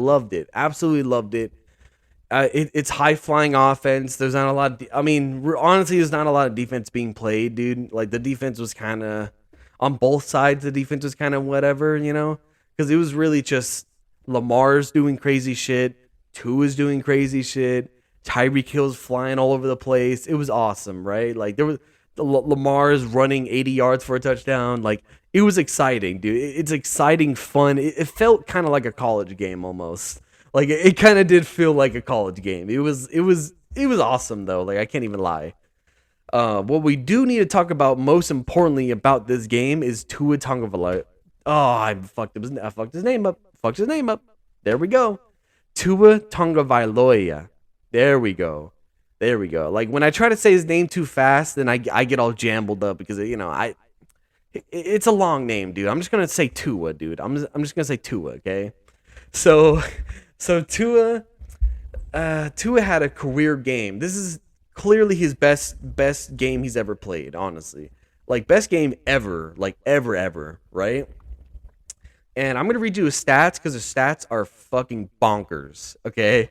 loved it. Absolutely loved it. It's high flying offense. There's not a lot. Honestly, there's not a lot of defense being played, dude. Like the defense was kind of on both sides. The defense was kind of whatever, because it was really just Lamar's doing crazy shit. Tua's doing crazy shit. Tyreek Hill's flying all over the place. It was awesome, right? Like there was Lamar's running 80 yards for a touchdown. Like it was exciting, dude. It's exciting, fun. It felt kind of like a college game almost. Like it kind of did feel like a college game. It was awesome though. Like I can't even lie. What we do need to talk about most importantly about this game is Tua Tagovailoa. Oh, I fucked his name up. Fucked his name up. There we go. Tua Tagovailoa. There we go. Like when I try to say his name too fast, then I get all jumbled up because it's a long name, dude. I'm just gonna say Tua, dude. I'm just gonna say Tua, okay? So Tua had a career game. This is clearly his best game he's ever played, honestly. Like best game ever, like ever, right? And I'm gonna read you his stats because his stats are fucking bonkers. Okay,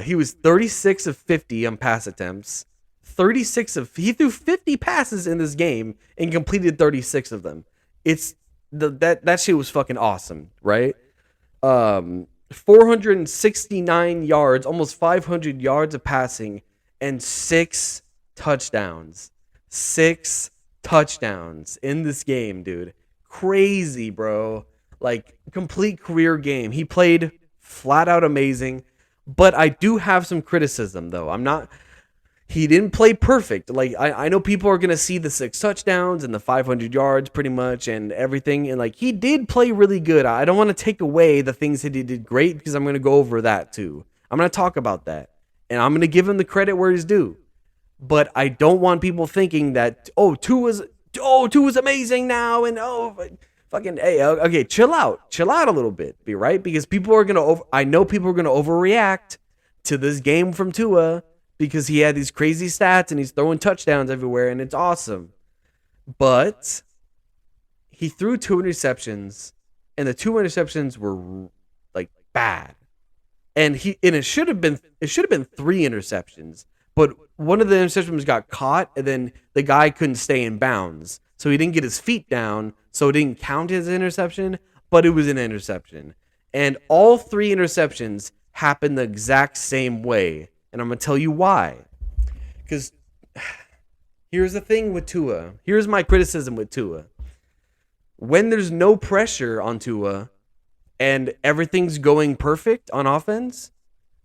he was 36 of 50 on pass attempts. He threw 50 passes in this game and completed 36 of them. That shit was fucking awesome, right? 469 yards, almost 500 yards of passing, and 6 touchdowns. 6 touchdowns in this game, dude. Crazy, bro. Like, complete career game. He played flat out amazing, but I do have some criticism, though. He didn't play perfect. Like, I know people are going to see the 6 touchdowns and the 500 yards pretty much and everything. And, like, he did play really good. I don't want to take away the things that he did great because I'm going to go over that, too. I'm going to talk about that. And I'm going to give him the credit where he's due. But I don't want people thinking that, Tua's amazing now. And, fucking, hey, okay, chill out a little bit, right? Because I know people are going to overreact to this game from Tua because he had these crazy stats and he's throwing touchdowns everywhere and it's awesome. But he threw 2 interceptions and the 2 interceptions were like bad. And it should have been 3 interceptions, but one of the interceptions got caught and then the guy couldn't stay in bounds. So he didn't get his feet down, so it didn't count as an interception, but it was an interception. And all 3 interceptions happened the exact same way. And I'm going to tell you why. Because here's the thing with Tua. Here's my criticism with Tua. When there's no pressure on Tua and everything's going perfect on offense,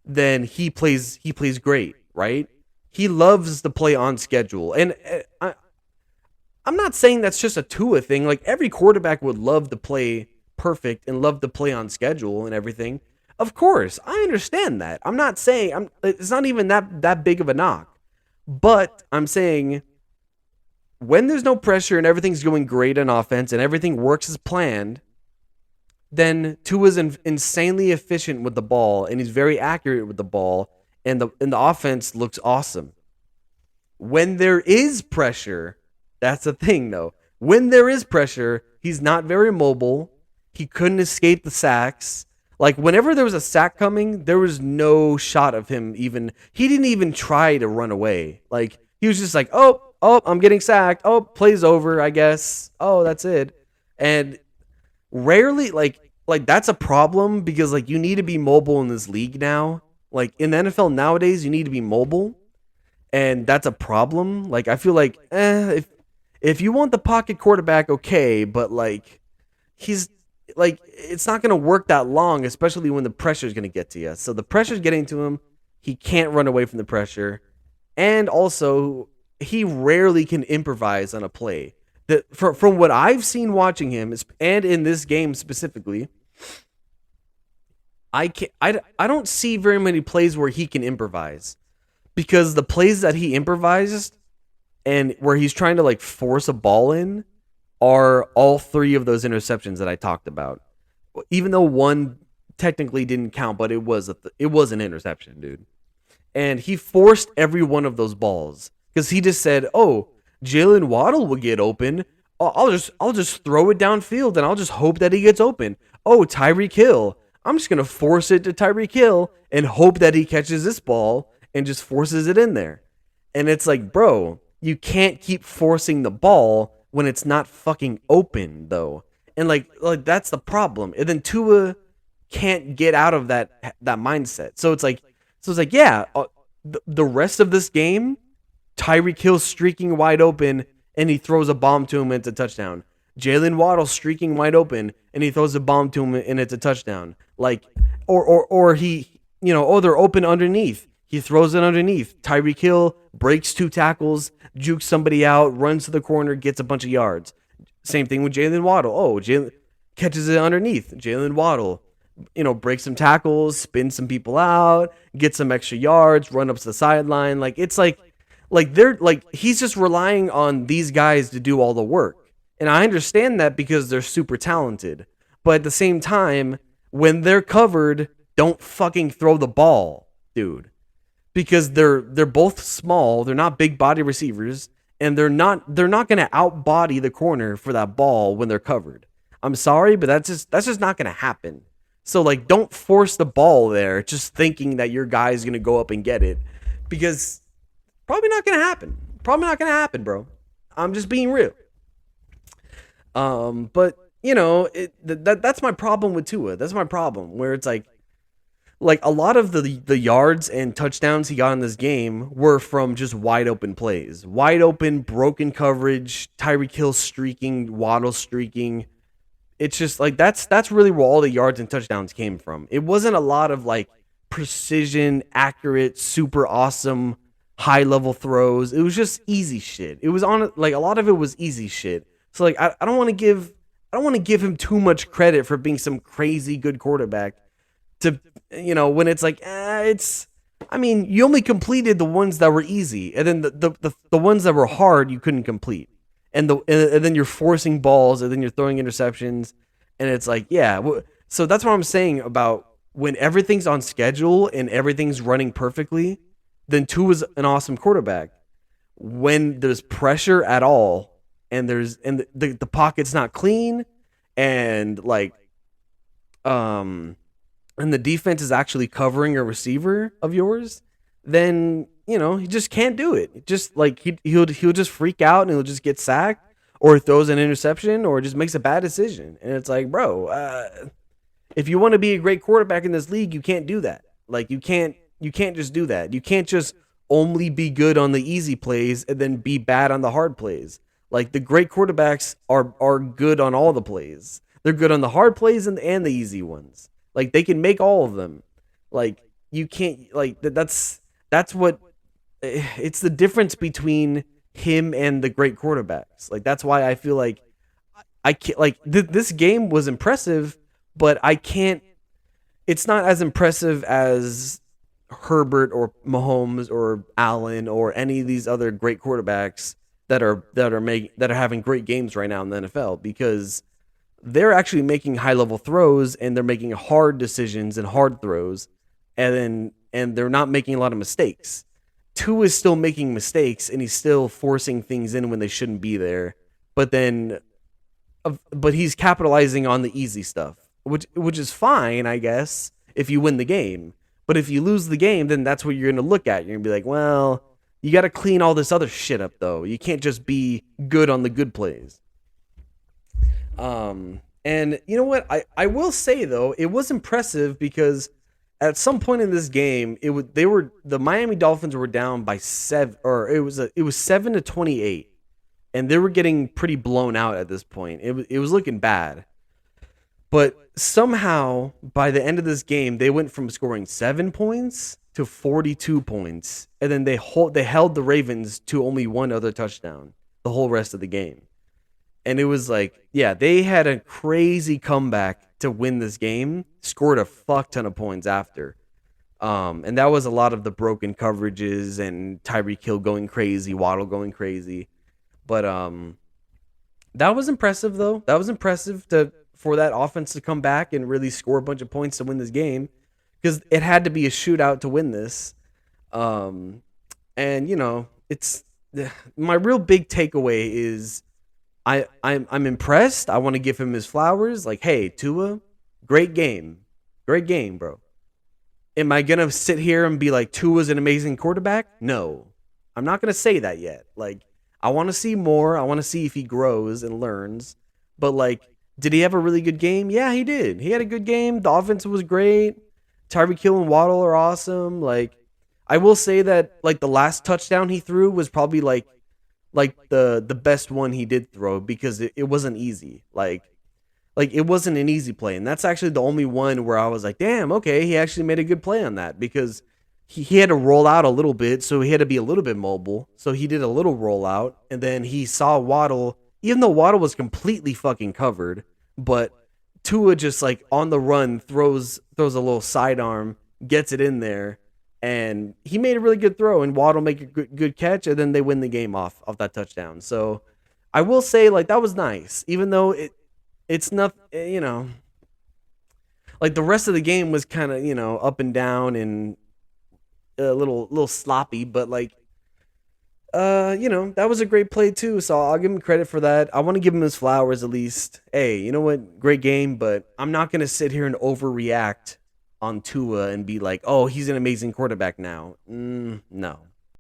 then he plays great, right? He loves to play on schedule. And I'm not saying that's just a Tua thing. Like every quarterback would love to play perfect and love to play on schedule and everything. Of course, I understand that. I'm not saying it's not even that big of a knock. But I'm saying when there's no pressure and everything's going great on offense and everything works as planned, then Tua's insanely efficient with the ball and he's very accurate with the ball and the offense looks awesome. When there is pressure, that's the thing though. When there is pressure, he's not very mobile. He couldn't escape the sacks. Like, whenever there was a sack coming, there was no shot of him even. He didn't even try to run away. Like, he was just like, oh, I'm getting sacked. Oh, play's over, I guess. Oh, that's it. And rarely, like that's a problem because, like, you need to be mobile in this league now. Like, in the NFL nowadays, you need to be mobile. And that's a problem. Like, I feel like, if you want the pocket quarterback, okay. But, like, it's not going to work that long, especially when the pressure is going to get to you. So the pressure's getting to him. He can't run away from the pressure. And also, he rarely can improvise on a play. From what I've seen watching him, and in this game specifically, I don't see very many plays where he can improvise. Because the plays that he improvised and where he's trying to, like, force a ball in are all 3 of those interceptions that I talked about. Even though one technically didn't count, but it was an interception, dude. And he forced every one of those balls because he just said, "Oh, Jaylen Waddle will get open. I'll just throw it downfield and I'll just hope that he gets open. Oh, Tyreek Hill, I'm just going to force it to Tyreek Hill and hope that he catches this ball and just forces it in there. And it's like, bro, you can't keep forcing the ball when it's not fucking open, though. And like that's the problem. And then Tua can't get out of that mindset. So it's like yeah, the rest of this game, Tyreek Hill streaking wide open and he throws a bomb to him and it's a touchdown. Jaylen Waddle streaking wide open and he throws a bomb to him and it's a touchdown. Like or he, they're open underneath. He throws it underneath. Tyreek Hill breaks 2 tackles, jukes somebody out, runs to the corner, gets a bunch of yards. Same thing with Jaylen Waddle. Jaylen catches it underneath. Jaylen Waddle, breaks some tackles, spins some people out, gets some extra yards, run up to the sideline. He's just relying on these guys to do all the work. And I understand that because they're super talented. But at the same time, when they're covered, don't fucking throw the ball, dude. Because they're both small, they're not big body receivers, and they're not going to outbody the corner for that ball when they're covered. I'm sorry, but that's just not going to happen. So don't force the ball there just thinking that your guy's going to go up and get it, because probably not going to happen. Probably not going to happen, bro. I'm just being real. But that's my problem with Tua. That's my problem, where it's like a lot of the yards and touchdowns he got in this game were from just wide open plays. Wide open, broken coverage, Tyreek Hill streaking, Waddle streaking. It's just that's really where all the yards and touchdowns came from. It wasn't a lot of precision, accurate, super awesome, high level throws. It was just easy shit. It was on a lot of it was easy shit. So I don't want to give him too much credit for being some crazy good quarterback. To when it's you only completed the ones that were easy, and then the ones that were hard you couldn't complete, and then you're forcing balls, and then you're throwing interceptions, and it's so that's what I'm saying about when everything's on schedule and everything's running perfectly, then Tua's an awesome quarterback. When there's pressure at all, and the pocket's not clean, and and the defense is actually covering a receiver of yours, then he just can't do it. Just he'll just freak out and he'll just get sacked, or throws an interception, or just makes a bad decision. And it's bro, if you want to be a great quarterback in this league, you can't do that. You can't just do that. You can't just only be good on the easy plays and then be bad on the hard plays. The great quarterbacks are good on all the plays. They're good on the hard plays and the easy ones. They can make all of them. You can't that's what it's the difference between him and the great quarterbacks. That's why I feel I can't this game was impressive, but I can't. It's not as impressive as Herbert or Mahomes or Allen or any of these other great quarterbacks that are having great games right now in the NFL, because they're actually making high level throws and they're making hard decisions and hard throws, and they're not making a lot of mistakes. Tua is still making mistakes and he's still forcing things in when they shouldn't be there. But he's capitalizing on the easy stuff, which is fine, I guess, if you win the game. But if you lose the game, then that's what you're going to look at. You're going to be like, well, you got to clean all this other shit up, though. You can't just be good on the good plays. And you know what? I will say, though, it was impressive because at some point in this game, the Miami Dolphins were down by 7, or it was 7-28, and they were getting pretty blown out at this point. It was looking bad. But somehow, by the end of this game, they went from scoring 7 points to 42 points, and then they held the Ravens to only one other touchdown the whole rest of the game. And it was they had a crazy comeback to win this game, scored a fuck ton of points after. And that was a lot of the broken coverages and Tyreek Hill going crazy, Waddle going crazy. But that was impressive, though. That was impressive for that offense to come back and really score a bunch of points to win this game, because it had to be a shootout to win this. And it's my real big takeaway is I'm impressed. I want to give him his flowers. Hey, Tua, great game. Great game, bro. Am I gonna sit here and be like Tua's an amazing quarterback? No, I'm not gonna say that yet. Like, I want to see more. I want to see if he grows and learns. But like, did he have a really good game? Yeah, he did. He had a good game. The offense was great. Tyreek Hill and Waddle are awesome. Like, I will say that like the last touchdown he threw was probably like the best one he did throw because it wasn't easy. Like it wasn't an easy play, and that's actually the only one where I was like, damn, okay, he actually made a good play on that because he had to roll out a little bit, so he had to be a little bit mobile. So he did a little rollout, and then he saw Waddle, even though Waddle was completely fucking covered, but Tua just like on the run throws a little sidearm, gets it in there, and he made a really good throw, and Waddle make a good catch, and then they win the game off that touchdown. So I will say like that was nice, even though it's not, like the rest of the game was kind of up and down and a little sloppy, but like that was a great play too. So I'll give him credit for that. I want to give him his flowers at least. Hey, you know what? Great game, but I'm not gonna sit here and overreact on Tua and be like, oh, he's an amazing quarterback now. No.